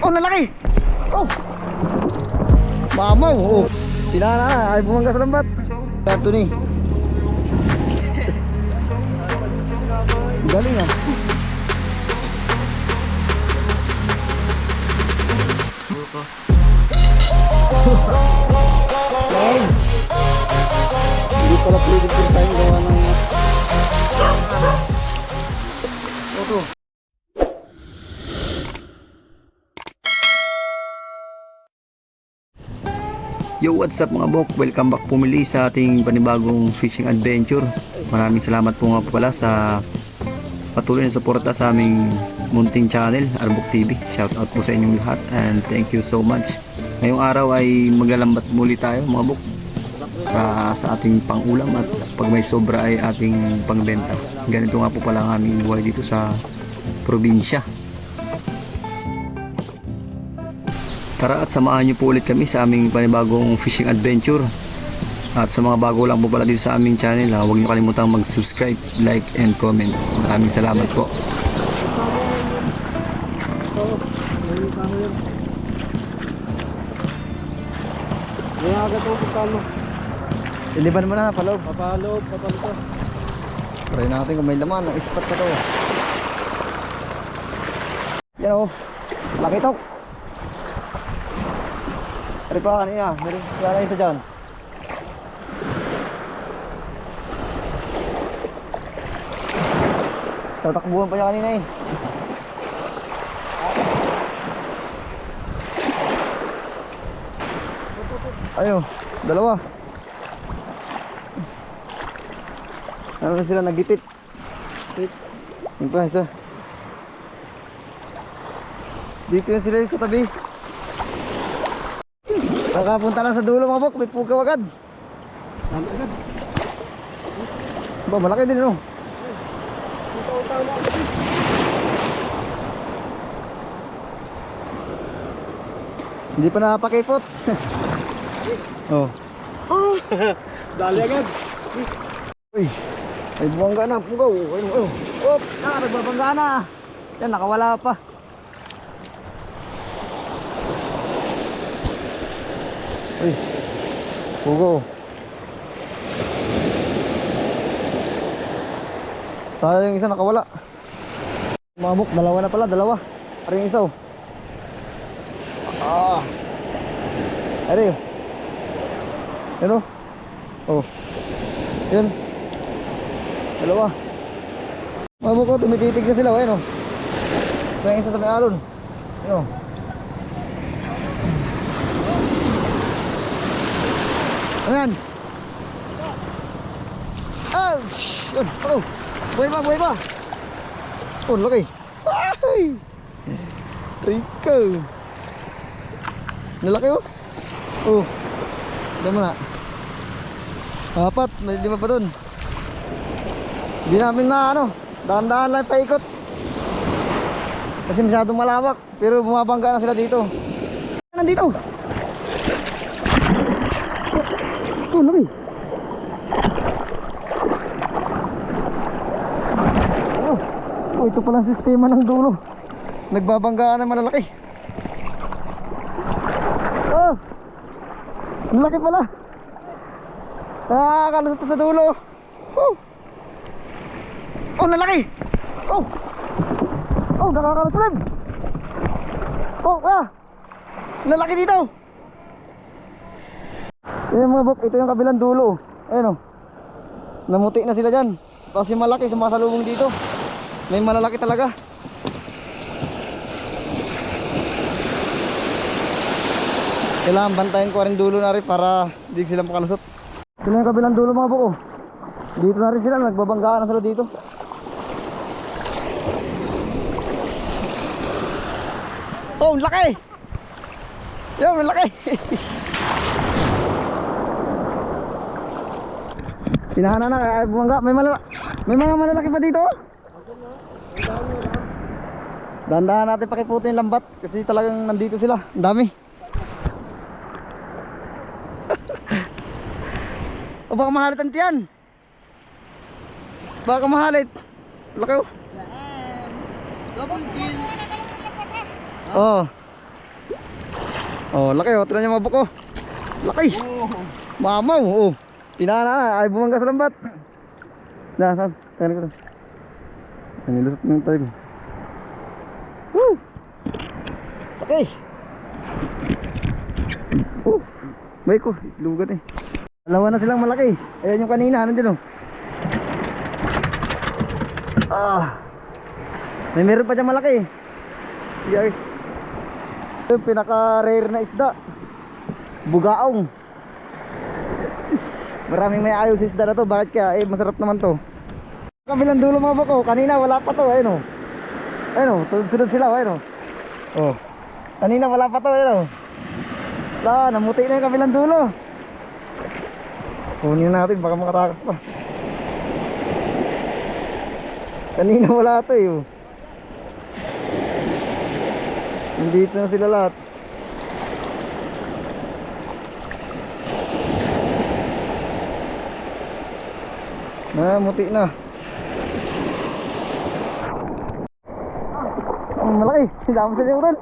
Oh, nalaki! Oh! Mamaw! Oh! Tinana na, ay bumangga sa lambat. Anthony. Galing ah. Ay! Hindi pala pwede din tayo gawa ng ito. Yo, what's up mga bok? Welcome back po muli sa ating panibagong fishing adventure. Maraming salamat po nga po pala sa patuloy na suporta sa aming munting channel, Arbok TV. Shout out po sa inyong lahat and thank you so much. Ngayong araw ay maglalambat muli tayo mga bok para sa ating pangulam at pag may sobra ay ating pangbenta. Ganito nga po pala ang aming buhay dito sa probinsya. Tara at samahan niyo po ulit kami sa aming panibagong fishing adventure. At sa mga bago lang po pala dito sa aming channel, huwag niyo kalimutang mag-subscribe, like, and comment. Maraming salamat po. Iliban mo na, paloob. Papaloob, papalito. Try natin kung may laman, ang ispat ka to. Yan o, laki to. Ari pa kanina, meron kaya na isa dyan. Tatakbuhan pa niya kanina eh. Ayun, dalawa. Ano na sila nagipit? Yung pa isa. Dito na sila sa tabi. Nakapunta lang sa dulo mga bok, may pugaw agad. Saan agad? Ba, malaki din no? Hindi pa nakapakipot. Oh. Dali agad. Uy, may buwangga na, pugaw. Ayun. Op, nagbabangga na. Yan, nakawala pa. Uy, pugaw. Sayang yung isa nakawala. Mamok, dalawa na pala, dalawa. Ari yung isa oh. Ari. Yan oh. Oh. Yan. Dalawa. Mamok ko, tumititig na sila. Ayan oh. Sayang isa sa may alon. Yan oh. Ayan. Ouch! Yun, oh. Buhay pa. Oh, laki. Ay! Rico. Nalaki oh. Oh. Diyan mo na. Apat, may 5 pa dun. Hindi namin dahan-dahan lang paikot. Kasi masyadong malawak. Pero bumabangga na sila dito. Nandito. Oh, laki. Oh, ito pala ang sistema ng dulo. Nagbabanggaan ng malalaki. Oh, laki pala. Nakakalusot sa dulo. Oh, oh, nalaki. Oh, oh, nakakaluslib. Oh, lalaki dito. Ayan mga bok, ito yung kabilang dulo. Ayan o. Namuti na sila dyan. Kasi malaki sa mga salubong dito. May malalaki talaga. Kailangan bantayan ko rin dulo na rin para hindi sila makalusot. Ito na yung kabilang dulo mga bok. Dito na rin sila, nagbabanggaan na sila dito. Oh, laki! Yan, laki! Pinahanan na, bumangga. May mga malalaki pa dito. Dahan-dahan natin pakiputin yung lambat kasi talagang nandito sila. Ang dami. O baka mahalit ang tiyan. Baka mahalit. Laki oh. Double kill. Oh. Oh, laki oh. Tignan niyo mga buko. Laki. Mamaw. Oh. Pinana na. Ay bumangga sa lambat. Saan? Tignan ko to. Nilusot ng tayo. Woo! Okay. May ko, lugat eh. Dalawa na silang malaki. Ayan yung kanina, nandun oh. May meron pa dyan malaki. Yay. Yung pinaka-rare na isda, bugaong. Maraming may ayos isda na to. Bakit kaya? Masarap naman to. Kabilang dulo mga bako, kanina wala pa to. Ayun o. Ayun o, sunod sila. Ayun o. Oh. Kanina wala pa to. Ayun o. Wala, namuti na yung kabilang dulo. Kunin natin, baka makatakas pa. Kanina wala to eh. Nandito na sila lahat. Namuti na. Malaki, sinama sila yung ulan.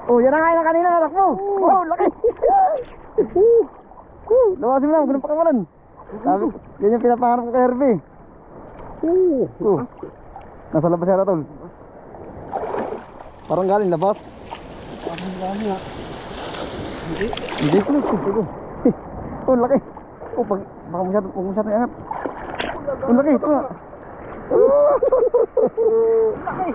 Oh, yan na nga yung kanina, anak mo. Oh, laki. Lawasin mo lang, ganun pa kamalan. Sabi, yan yung pinapangarap ko kay Herbie. Nasa labas yata tol. Parang galing labas. Parang galing nga. Hindi ko lang. Oh, laki. Oh, baka masyado iangat. Oh, laki, ito nga. Laki.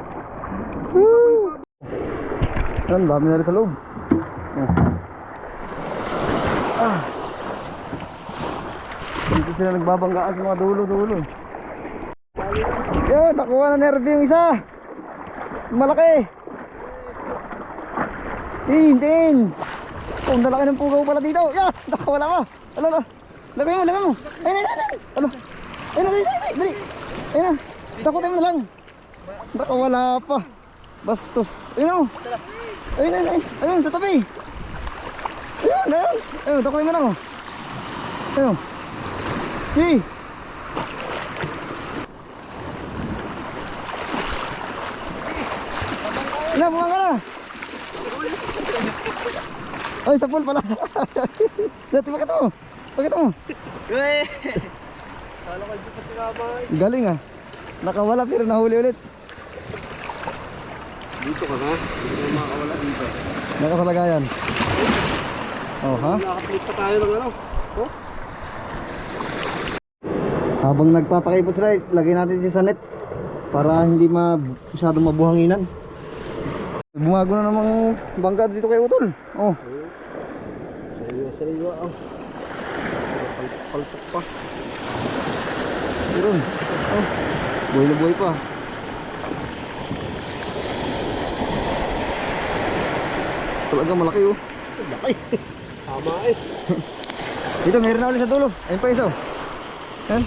Ang dami na rin sa loob. Dito sila nagbabanggaan sa mga dulo-dulo. Yun, nakuha na nerve yung isa. Malaki. Tin. Oh, ang lalaki ng pugaw pala dito. Yan, nakawala ka. Ala. Lagay mo. Ayun. Ano? Ayun na, dali. Ayun na. Takutin mo na lang. Nakawala pa. Bastos. Ayun o. Ayun, sa tabi. Ayun, takutin mo lang o. Ayun. Hey. Bunga ka na. Ay, sa pool pala. Dati, pakita mo. Kala ko hindi pa tinabay. Galing ah. Nakawala pero nahuli ulit. Dito ka na? Hindi mo makakawala dito. Nakasalagayan. Oh, ha? Nakaplit pa tayo ng ano? Oh? Habang nagpapakaipot sila, lagay natin si Sanet para hindi masyadong mabuhanginan. Bumago na namang bangka dito kay Utol. Oh. Sariwa. Oh. Palpak pa. Meron. Oh. Buhay na buhay pa. Talaga malaki oh. Laki. Tama eh. Dito meron na ulit sa dulo. Ayun pa isa oh. Yan.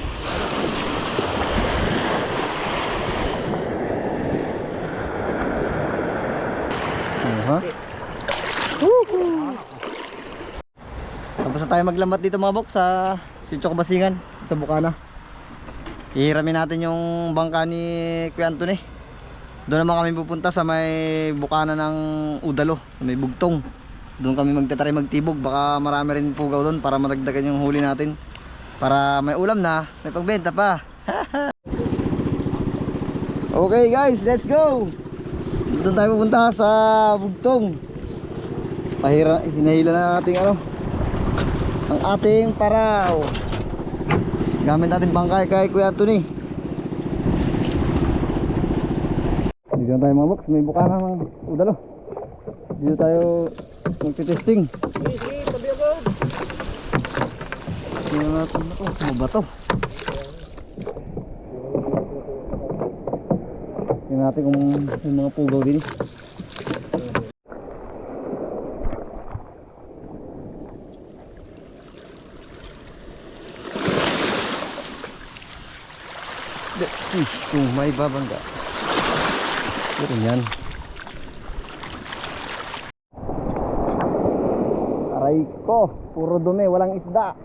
Ha? Tapos na tayo maglambat dito mga bok sa Sitio Kabasingan sa Bukana. Ihiramin natin yung bangka ni Kuya Anthony. Doon naman kami pupunta sa may Bukana ng Udalo, sa may Bugtong. Doon kami magtatry magtibog, baka marami rin pugaw doon para madagdagan yung huli natin. Para may ulam na, may pagbenta pa. Okay guys, let's go. Doon tayo pupunta sa Bugtong. Hinahila na natin ang ating paraw. Gamit natin bangkay kay Kuya Anthony. Dito na tayo mga box, may Bukana ng Udalo. Dito tayo magti-testing. Sige, tabi ako. Tingnan natin na ito, mabato. Tingnan natin kung yung mga pugaw din. Let's see kung may babangga. Pero yan. Aray ko, puro dumi, walang isda.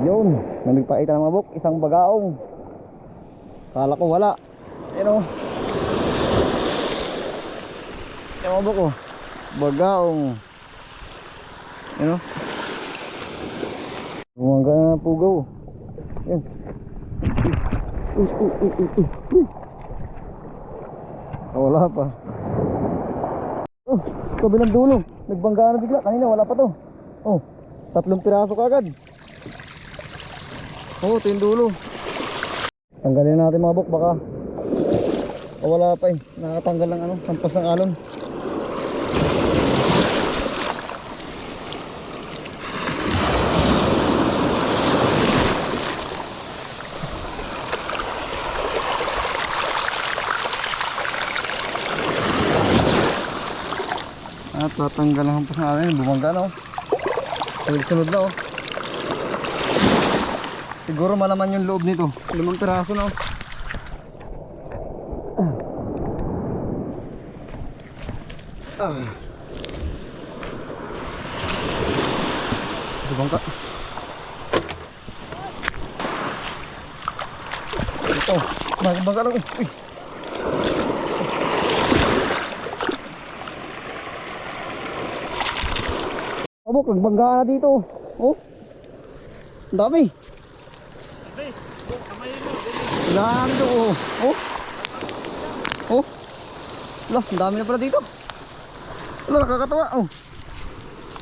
Yun, nagpakita ng mabok, isang bagaong. Kala ko wala. Yan o. Yung mabok o. Bagaong. Ano? Bumangga na pugaw. Yan. Wala pa. Oh, kabilang dulo. Nagbangga na bigla. Kanina wala pa to. Oh, 3 piraso kagad. Oh, ito yung dulo. Tanggalin natin mga bok. Baka wala pa eh. Nakatanggal ng ano, kampas ng alon. At tatanggal ang hampas na alon. Bumangga na oh. Sunod na oh. Siguro malaman yung loob nito. 5 piraso na oh. Bangka. Ito, bangka lang. Uy. Abok, nagbangga na dito. Oh. Ang dami. Dami to. Oh. Oh. Lah, ang dami na pala dito. Wala, nakakatawa. Oh.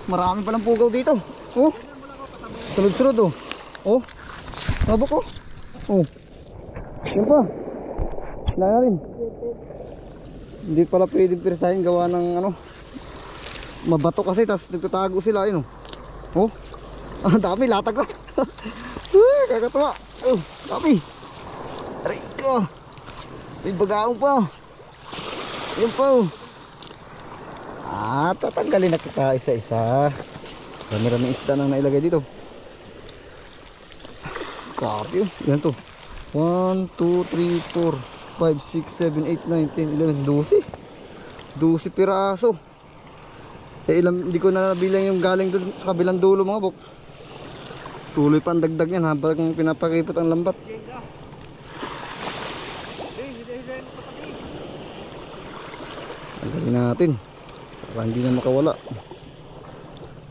Marami palang pugaw dito. Oh. Sunod-sunod oh. Oh. Abok oh. Oh. Yan pa. Wala na rin. Hindi pala pwedeng pirsahin gawa ng ano. Mabato kasi tas nagtatago sila yun oh. Oh. Ang dami latag na. Kakatawa. Oh, dami. Aray ko. May bagaong pa. Yan pa oh. Tatanggalin na kita isa-isa. Maraming isda na nailagay dito. Grabe yun. Yan to. 1, 2, 3, 4, 5, 6, 7, 8, 9, 10, 11, 12 piraso. Ilang, hindi ko na nabilang yung galing dun sa kabilang dulo mga bok. Tuloy pa ang dagdag yan habang pinapakipot ang lambat. Tanggalin natin para hindi na makawala.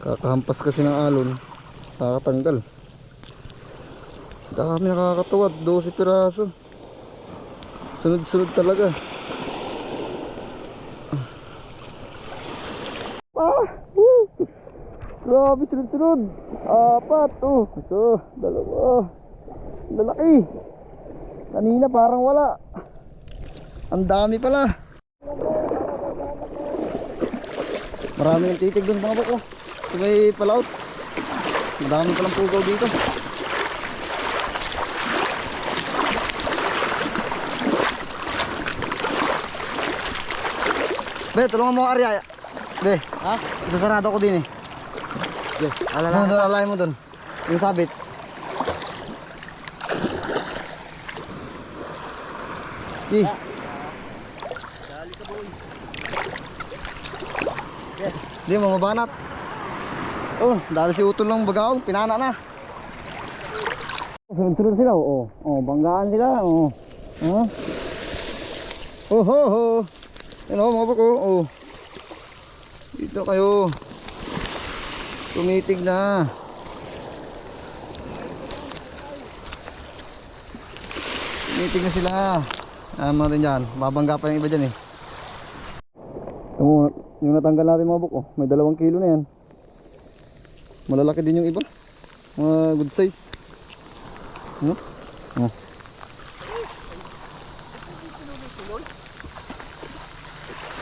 Kakahampas kasi ng alon, kakatanggal. Dami nakakatawa, 12 piraso. Sunod-sunod talaga. Grabe, sunod-sunod. 4, oh. Ito, 2. Lalaki. Kanina parang wala. Ang dami pala. Marami yung titig doon mga bako. May palaut. Ang dami palang pugaw dito. Be, tulungan mo Arya. Be, ha? Isasarado ko din eh. Be, doon, alay mo doon. Yung sabit. Di. Di mo mabanat. Oh, dahil si Utol ng bagaong, pinana na. Sunod-sunod sila, oh. Oh, banggaan sila, oh. Oh. Oh, ho, ho. Yan o, mga bako, oh. Dito kayo. Tumitig na. Tumitig na sila. Mga natin dyan, babangga pa yung iba dyan eh. Ito, yung natanggal natin mga buk, oh, may 2 kilo na yan. Malalaki din yung iba. Mga good size. Oh. Oh.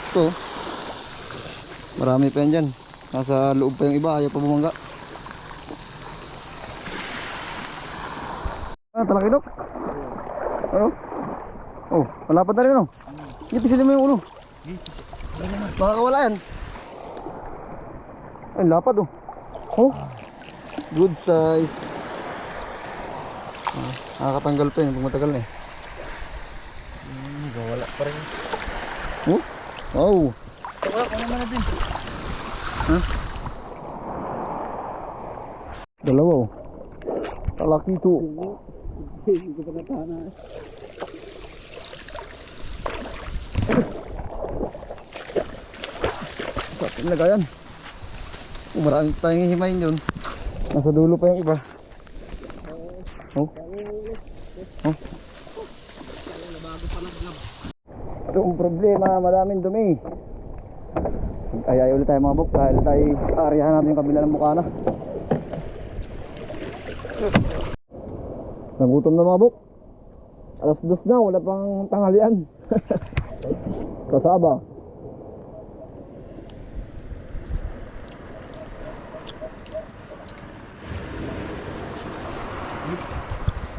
Ito. Marami pa yan dyan. Nasa loob pa yung iba, ayaw pa bumangga. Talakidok. Oh. Oh, malapad na rin ano. Ipisilin mo yung ulo. Makakawala yan. Ay, lapad oh. Oh. Good size. Nakakatanggal pa yun pag matagal na eh. Wala pa rin. Oh. Wow. Wala ko naman na din. Ha? 2 oh. Talaki ito. Hindi ko pa natana. Sa ating lagayan. Marami tayong hihimayin yun. Nasa dulo pa yung iba. Oh. Oh. Ito ang problema, madaming dumi. Ay ulit tayo mga bok dahil tayo aaryahan natin yung kabila ng Bukana. Nagutom na mga bok. Alas 2 na, wala pang tanghalian. Kasaba.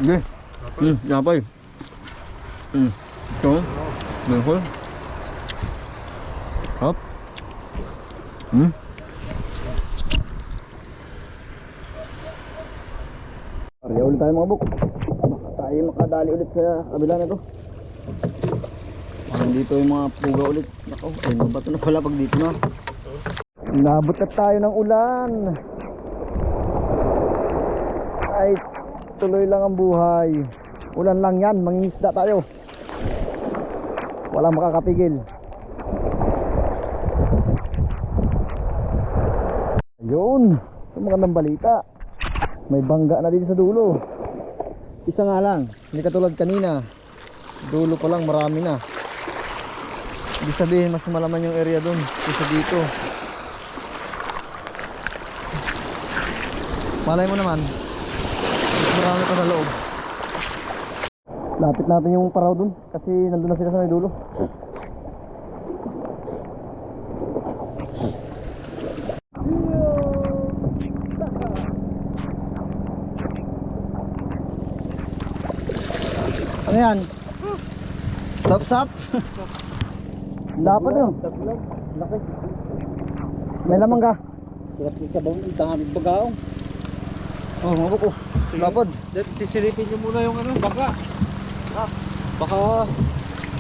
Hindi. Yapay. Ito. Bengkol. Hop. Arya ulit tayo mga buk. Tayo makadali ulit sa kabila na to. Dito yung mga puga ulit. Nako, ay mabato na pala pag dito na. Nabot na tayo ng ulan. Ay, tuloy lang ang buhay. Ulan lang yan, mangingisda tayo. Walang makakapigil. Ayun, ito magandang balita. May bangga na dito sa dulo. Isa nga lang, hindi katulad kanina. Dulo pa lang marami na. Ibig sabihin mas malaman yung area dun kaysa dito. Malay mo naman, mas marami pa sa loob. Lapit natin yung paraw dun kasi nandun na sila sa may dulo. Ano yan? Tops up? Dapat no? Laki. May lamang ka? Sarap sa sabaw ng tangamig bagaong. Oh, mabuk oh. Lapad. Tisilipin nyo muna yung ano, baka. Baka.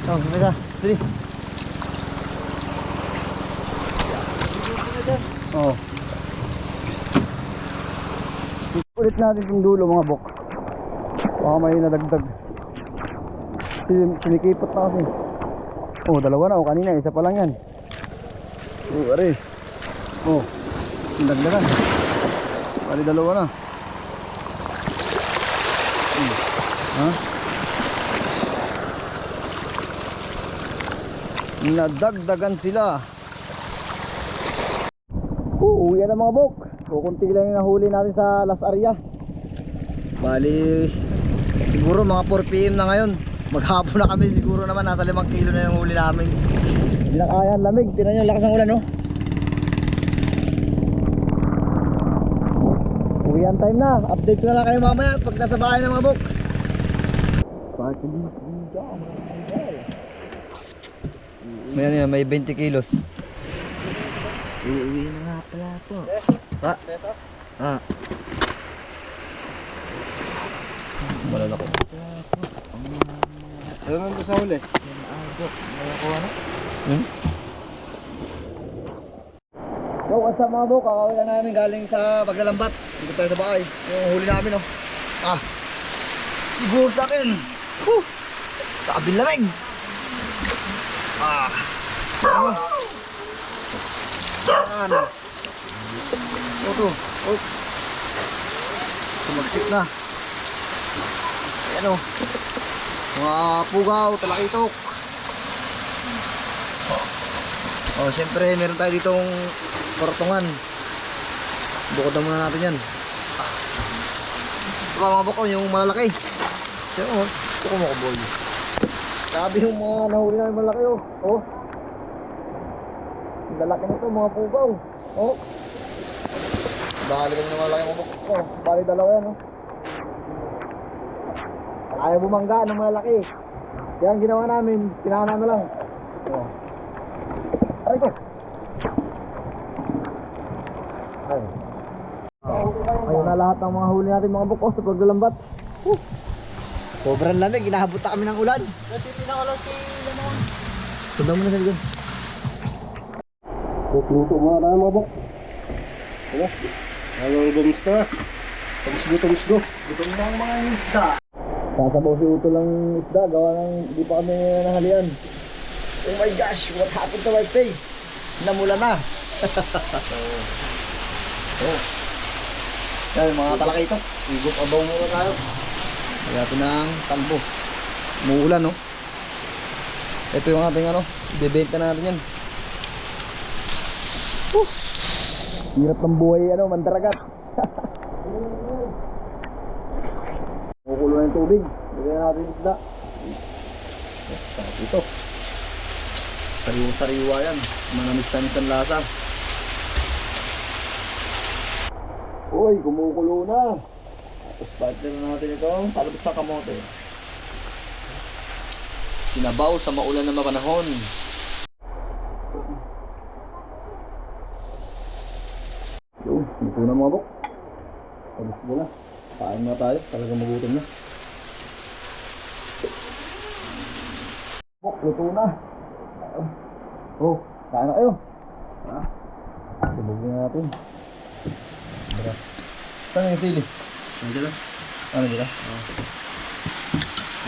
Oh, may ka. Dali. Oh. Ulit natin itong dulo mga bok. Baka may nadagdag. Sinikipot na kasi. Oh, dalawa na. Oh, kanina isa pa lang yan. Oh, ari. Oh, dagdagan. Bali dalawa na. Ha? Nadagdagan sila. Uwi na mga bok. Kukunti lang yung nahuli natin sa Las Aria. Bali siguro mga 4 PM na ngayon. Maghapon na kami, siguro naman nasa 5 kilo na yung huli namin. Hindi na kaya ang lamig. Tingnan nyo yung lakas ng ulan, no? Uwian time na. Update ko na lang kayo mamaya pag nasa bahay ng mga bok. May 20 kilos. Uuwi na nga pala po. Ha? Ha? Malalako. Ano nandun sa huli? So, what's up mga bok? Kakawin na namin galing sa paglalambat. Dito tayo sa bahay. Yung huli namin, oh. Ibuhos natin. Kabil lamig. Ano? Yan. Ito. Oops. Tumagsik na. Ayan, oh. Mga pugaw, talakitok. Oh, syempre meron tayo ditong kortongan. Bukod na muna natin yan. Ito mga bako, yung malalaki. Ito mo, ito ko mga boy. Sabi yung mga nahuli na yung malaki, oh. Oh. Ang lalaki nito, mga pugaw. Oh. Bali kami ng malaki mga bako. Oh, bali dalawa yan, oh. Ayaw bumangga ng malalaki. Kaya ang ginawa namin, pinana na lang. Oh. Aray ko. Ay. Ayun na lahat ng mga huli natin mga bukos sa paglalambat. Sobrang lamig, inahabot na kami ng ulan. Kasi pinakalan si Lamon. Sundan mo na sa ligon. Luto muna tayo mga bok. Ano? Halong gumsta. Tumusgo. Ito ang mga isda. Sasabaw si Uto lang isda, gawa ng hindi pa kami nahalian. Oh my gosh, what happened to my face? Namula na. Oh. Yan, mga talakay ito. Igop abaw muna tayo. Lagyan natin ng talbo. Umuulan, no? Ito yung ating ano, bebenta natin yan. Hirap ng buhay, ano, mandaragat. Kukulo na yung tubig. Lagyan natin yung isda. Sarap ito. Sariwa-sariwa yan. Manamis-tamis ang lasa. Uy, kumukulo na. Tapos partner na natin ito. Talabos sa kamote. Sinabaw sa maulan na mapanahon. Yo, dito na mga bok. Tapos mo na. Kain na tayo. Talagang magutom na. Bok, luto na. Oh, kain na kayo. Subugin natin. Tara. Saan yung sili? Nandiyan na. Ano dito?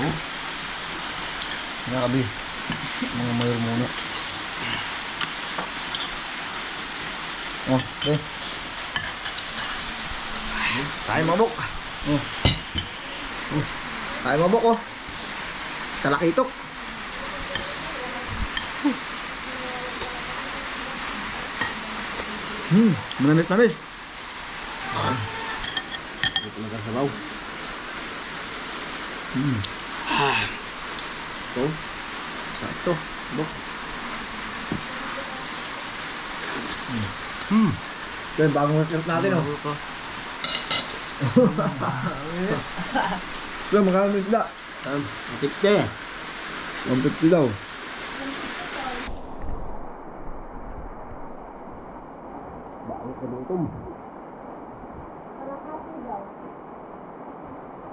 Oh. Nakabi. Mga mayor muna. Oh, okay. Kain mga bok. Oh. Oh. Kain mga bok, oh. Talakitok. Manamis-namis. Ito na ka sabaw. Ito. Sakto. Bok. Ito yung bagong restaurant natin, oh. Ito, magkano ng isda? Matikte. 150 daw. Bakit ka lutom?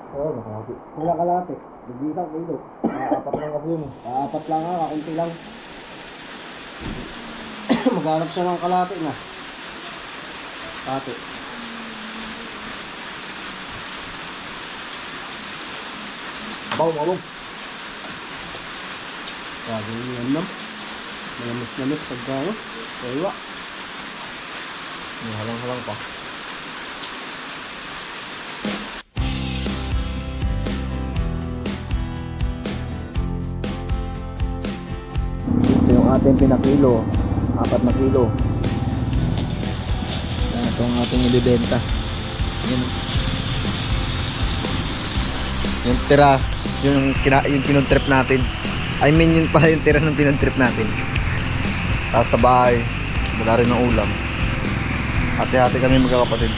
Oo, nakakapit. Wala kalate. Bigitang kilo. Apat lang kasi yun. Apat lang ha, kakunti lang. Maghanap siya ng kalate na. Kalate. Abaw, abaw. Sabi niyo yan lang. Malamis-lamis pagka ano. Kaya. May halang-halang pa. Ito yung ating pinakilo. 4 na kilo. Yan, ito ang ating ibibenta. Yun. Yung tira, yung pinuntrip natin. I mean yun pala yung tira ng pinuntrip natin. Tapos sa bahay, wala rin ng ulam. Hati-hati kami magkakapatid.